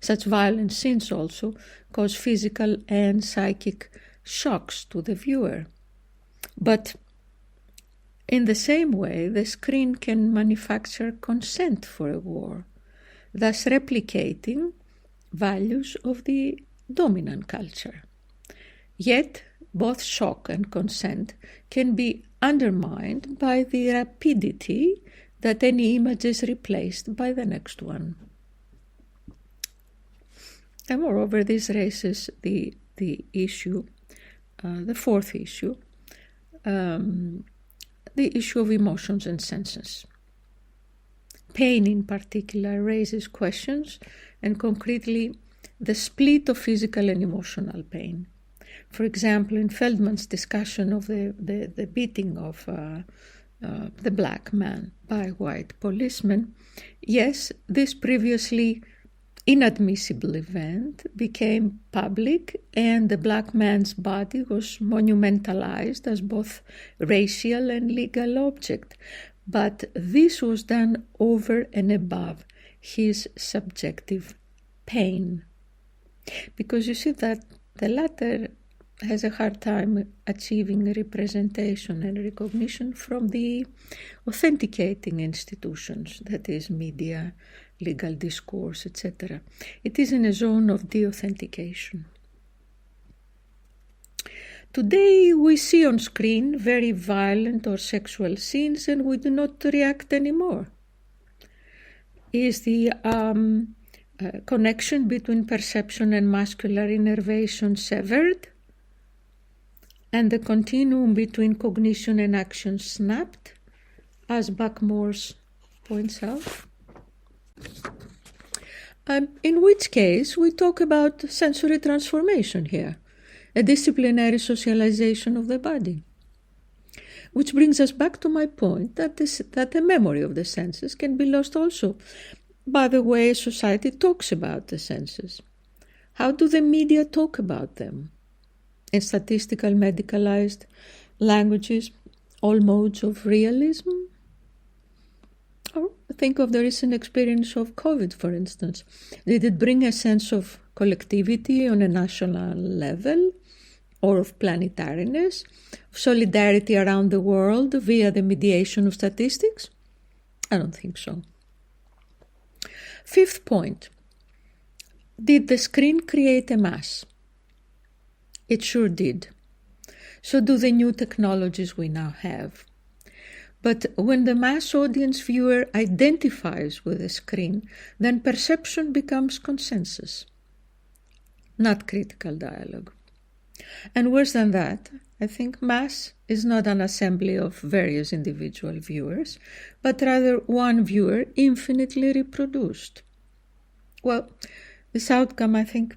Such violent scenes also cause physical and psychic shocks to the viewer. But in the same way, the screen can manufacture consent for a war, thus replicating values of the dominant culture. Yet, both shock and consent can be undermined by the rapidity that any image is replaced by the next one. And moreover, this raises the issue, the fourth issue, the issue of emotions and senses. Pain in particular raises questions, and concretely the split of physical and emotional pain. For example, in Feldman's discussion of the beating of the black man by white policemen, yes, this previously inadmissible event became public, and the black man's body was monumentalized as both racial and legal object. But this was done over and above his subjective pain. Because you see that the latter has a hard time achieving representation and recognition from the authenticating institutions, that is, media, legal discourse, etc. It is in a zone of de-authentication. Today we see on screen very violent or sexual scenes and we do not react anymore. Is the connection between perception and muscular innervation severed? And the continuum between cognition and action snapped, as Buckmore points out? In which case, we talk about sensory transformation here, a disciplinary socialization of the body. Which brings us back to my point that the memory of the senses can be lost also by the way society talks about the senses. How do the media talk about them? In statistical, medicalized languages, all modes of realism? Or think of the recent experience of COVID, for instance. Did it bring a sense of collectivity on a national level, or of planetariness, of solidarity around the world via the mediation of statistics? I don't think so. Fifth point. Did the screen create a mass? It sure did. So do the new technologies we now have. But when the mass audience viewer identifies with the screen, then perception becomes consensus, not critical dialogue. And worse than that, I think mass is not an assembly of various individual viewers, but rather one viewer infinitely reproduced. Well, this outcome, I think,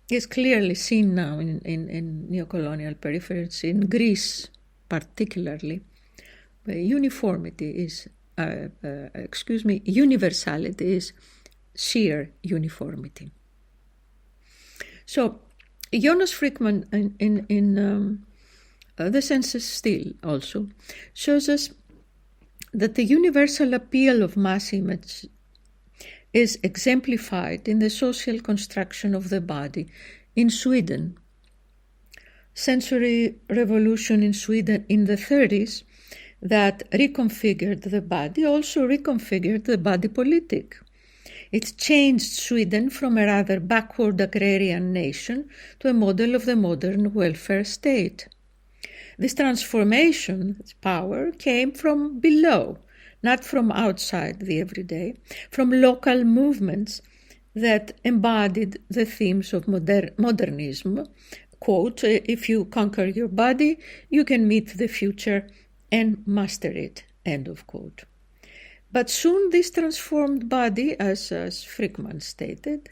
is clearly seen now in neo-colonial peripheries, in Greece particularly. Uniformity is, universality is sheer uniformity. So, Jonas Frickman in The Census Still also shows us that the universal appeal of mass image is exemplified in the social construction of the body in Sweden. Sensory revolution in Sweden in the 30s that reconfigured the body also reconfigured the body politic. It changed Sweden from a rather backward agrarian nation to a model of the modern welfare state. This transformation, its power, came from below, not from outside the everyday, from local movements that embodied the themes of modernism. Quote, if you conquer your body, you can meet the future and master it, end of quote. But soon this transformed body, as Frickman stated,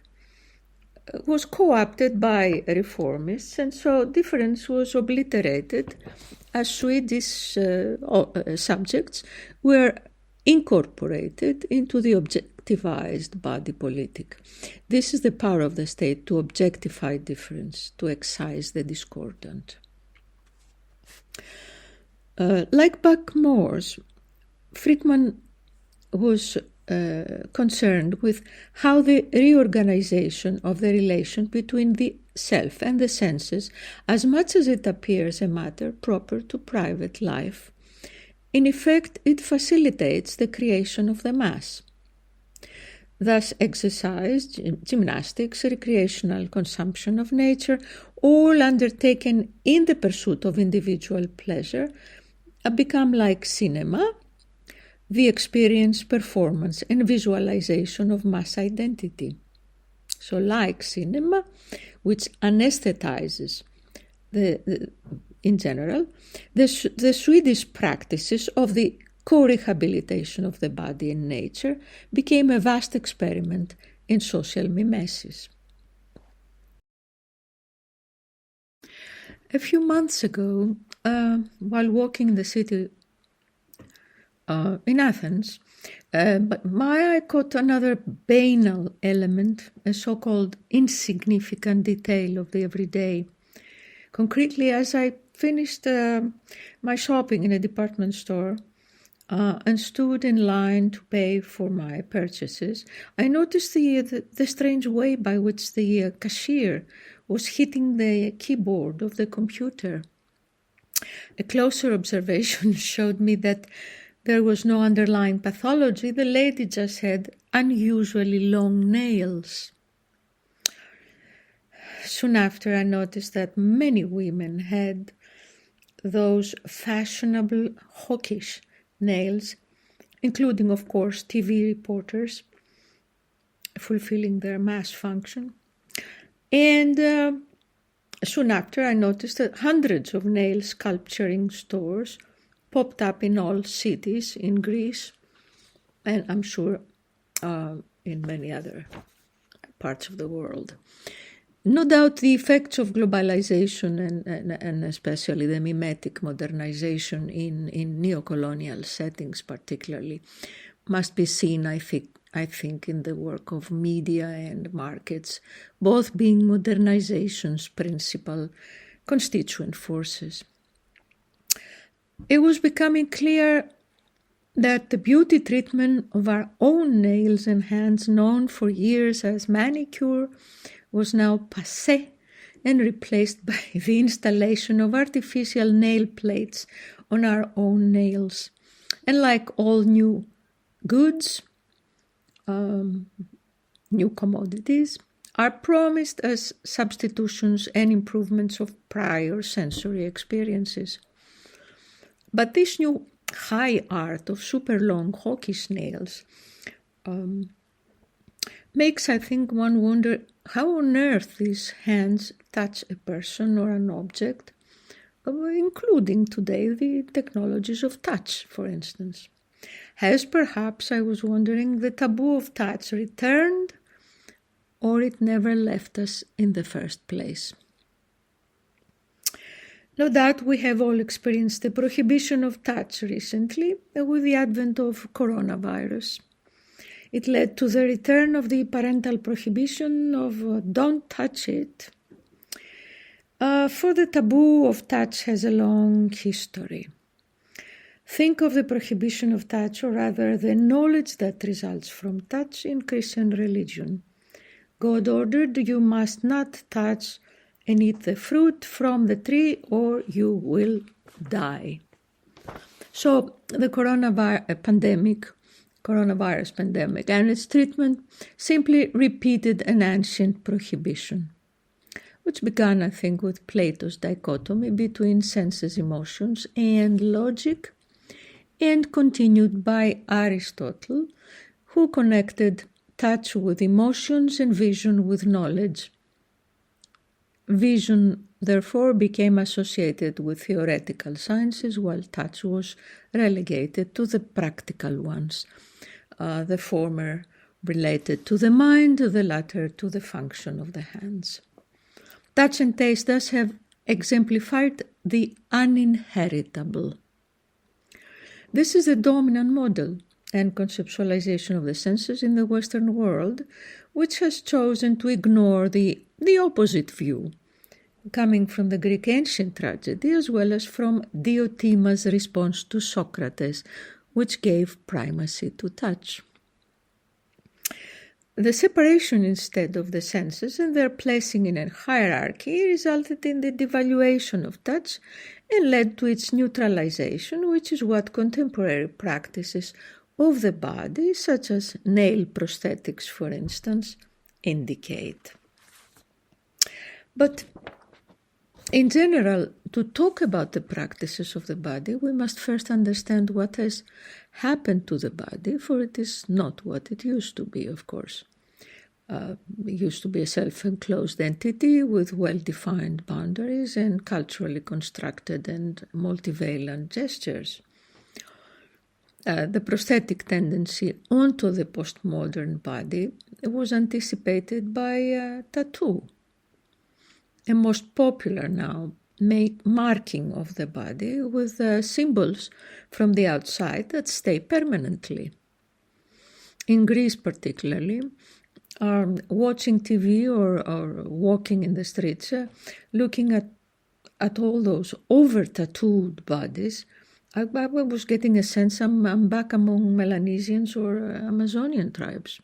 was co-opted by reformists, and so difference was obliterated as Swedish subjects were incorporated into the objectivized body politic. This is the power of the state to objectify difference, to excise the discordant. Like Buck-Morse, Frickman was concerned with how the reorganization of the relation between the self and the senses, as much as it appears a matter proper to private life, in effect it facilitates the creation of the mass. Thus exercise, gymnastics, recreational consumption of nature, all undertaken in the pursuit of individual pleasure, become like cinema, the experience, performance, and visualization of mass identity. So like cinema, which anesthetizes in general, the Swedish practices of the co-rehabilitation of the body and nature became a vast experiment in social mimesis. A few months ago, while walking the city in Athens, but my eye caught another banal element, a so-called insignificant detail of the everyday. Concretely, as I finished my shopping in a department store and stood in line to pay for my purchases, I noticed the strange way by which the cashier was hitting the keyboard of the computer. A closer observation showed me that there was no underlying pathology. The lady just had unusually long nails. Soon after, I noticed that many women had those fashionable, hawkish nails, including, of course, TV reporters fulfilling their mass function. And soon after, I noticed that hundreds of nail sculpturing stores popped up in all cities in Greece, and I'm sure in many other parts of the world. No doubt the effects of globalization and especially the mimetic modernization in neo-colonial settings particularly must be seen, I think, in the work of media and markets, both being modernization's principal constituent forces. It was becoming clear that the beauty treatment of our own nails and hands, known for years as manicure, was now passé and replaced by the installation of artificial nail plates on our own nails. And like all new goods, new commodities, are promised as substitutions and improvements of prior sensory experiences. But this new high art of super long hawkish nails makes, I think, one wonder how on earth these hands touch a person or an object, including today the technologies of touch, for instance. Has perhaps, I was wondering, the taboo of touch returned, or it never left us in the first place? No doubt we have all experienced the prohibition of touch recently with the advent of coronavirus. It led to the return of the parental prohibition of don't touch it. For the taboo of touch has a long history. Think of the prohibition of touch, or rather the knowledge that results from touch in Christian religion. God ordered you must not touch and eat the fruit from the tree or you will die. So the coronavirus pandemic and its treatment simply repeated an ancient prohibition, which began, I think, with Plato's dichotomy between senses, emotions, and logic, and continued by Aristotle, who connected touch with emotions and vision with knowledge. Vision, therefore, became associated with theoretical sciences, while touch was relegated to the practical ones, the former related to the mind, the latter to the function of the hands. Touch and taste thus have exemplified the uninheritable. This is the dominant model and conceptualization of the senses in the Western world, which has chosen to ignore the opposite view, coming from the Greek ancient tragedy as well as from Diotima's response to Socrates, which gave primacy to touch. The separation instead of the senses and their placing in a hierarchy resulted in the devaluation of touch and led to its neutralization, which is what contemporary practices of the body, such as nail prosthetics, for instance, indicate. But in general, to talk about the practices of the body, we must first understand what has happened to the body, for it is not what it used to be, of course. It used to be a self-enclosed entity with well-defined boundaries and culturally constructed and multivalent gestures. The prosthetic tendency onto the postmodern body was anticipated by tattoo, a most popular now marking of the body with symbols from the outside that stay permanently. In Greece particularly, watching TV or walking in the streets, looking at all those over-tattooed bodies, I was getting a sense I'm back among Melanesians or Amazonian tribes.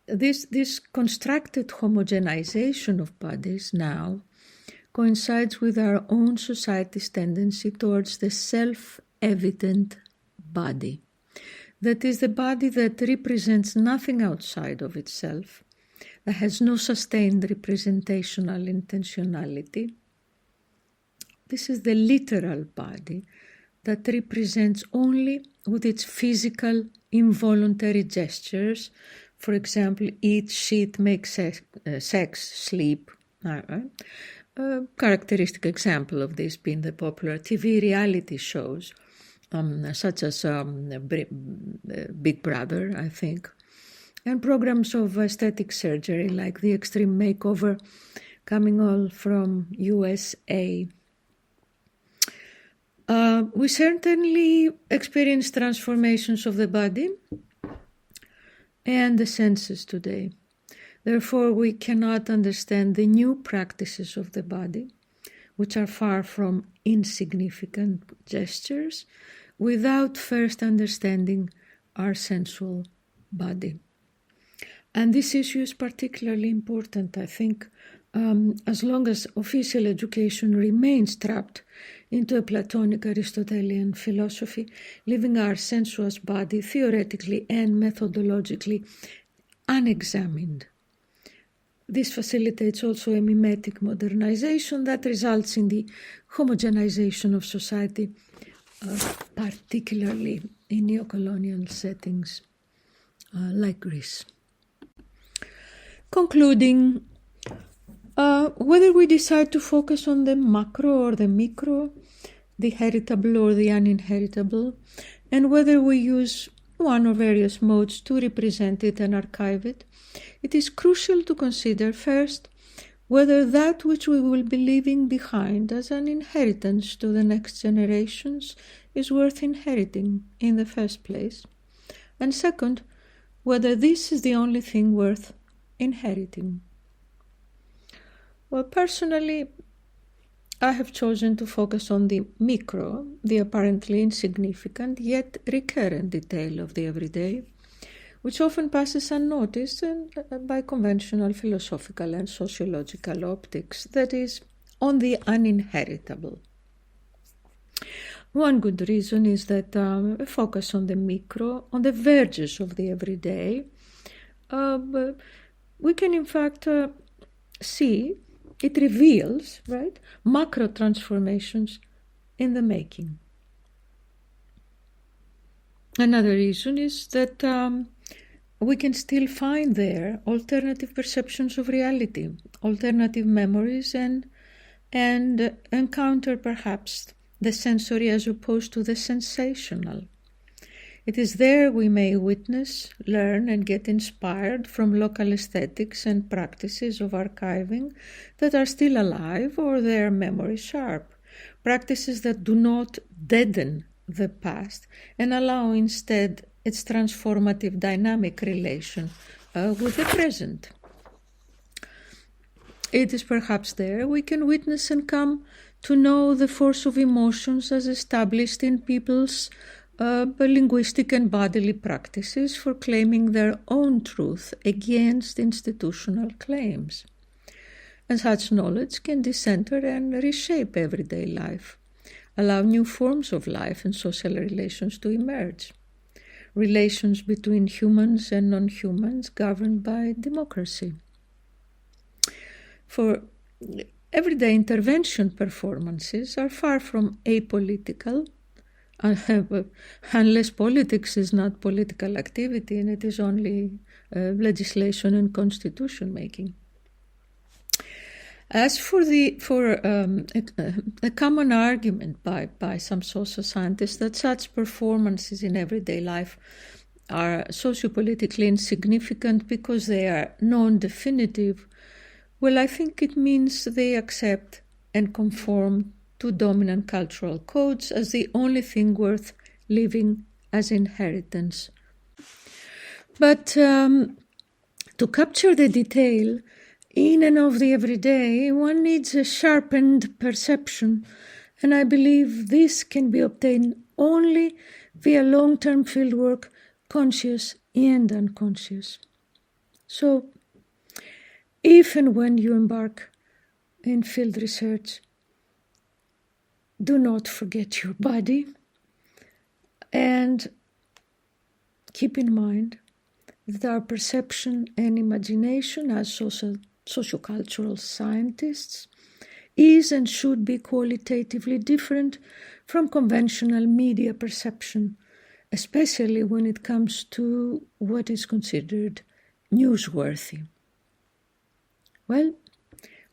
This constructed homogenization of bodies now coincides with our own society's tendency towards the self-evident body. That is, the body that represents nothing outside of itself, that has no sustained representational intentionality. This is the literal body that represents only with its physical involuntary gestures. For example, eat, shit, make sex, sleep. A characteristic example of this being the popular TV reality shows, such as Big Brother, I think, and programs of aesthetic surgery like the Extreme Makeover, coming all from USA. We certainly experience transformations of the body and the senses today. Therefore, we cannot understand the new practices of the body, which are far from insignificant gestures, without first understanding our sensual body. And this issue is particularly important, I think, as long as official education remains trapped into a Platonic Aristotelian philosophy, leaving our sensuous body theoretically and methodologically unexamined. This facilitates also a mimetic modernization that results in the homogenization of society, particularly in neo-colonial settings like Greece. Concluding, whether we decide to focus on the macro or the micro, the heritable or the uninheritable, and whether we use one or various modes to represent it and archive it, it is crucial to consider first whether that which we will be leaving behind as an inheritance to the next generations is worth inheriting in the first place, and second, whether this is the only thing worth inheriting. Well, personally, I have chosen to focus on the micro, the apparently insignificant yet recurrent detail of the everyday, which often passes unnoticed by conventional philosophical and sociological optics, that is, on the uninheritable. One good reason is that a focus on the micro, on the verges of the everyday, we can in fact see, it reveals, right, macro transformations in the making. Another reason is that we can still find there alternative perceptions of reality, alternative memories, and encounter perhaps the sensory as opposed to the sensational. It is there we may witness, learn, and get inspired from local aesthetics and practices of archiving that are still alive or their memory sharp, practices that do not deaden the past and allow instead its transformative dynamic relation with the present. It is perhaps there we can witness and come to know the force of emotions as established in people's linguistic and bodily practices for claiming their own truth against institutional claims. And such knowledge can decenter and reshape everyday life, allow new forms of life and social relations to emerge, relations between humans and non-humans governed by democracy. For everyday intervention performances are far from apolitical, unless politics is not political activity and it is only legislation and constitution making. As for a common argument by some social scientists that such performances in everyday life are sociopolitically insignificant because they are non-definitive, well, I think it means they accept and conform to dominant cultural codes as the only thing worth living as inheritance. But to capture the detail in and of the everyday, one needs a sharpened perception, and I believe this can be obtained only via long-term fieldwork, conscious and unconscious. So, if and when you embark in field research, do not forget your body, and keep in mind that our perception and imagination as sociocultural scientists is and should be qualitatively different from conventional media perception, especially when it comes to what is considered newsworthy. Well,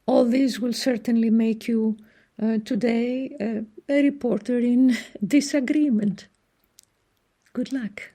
all this will certainly make you today a reporter in disagreement. Good luck.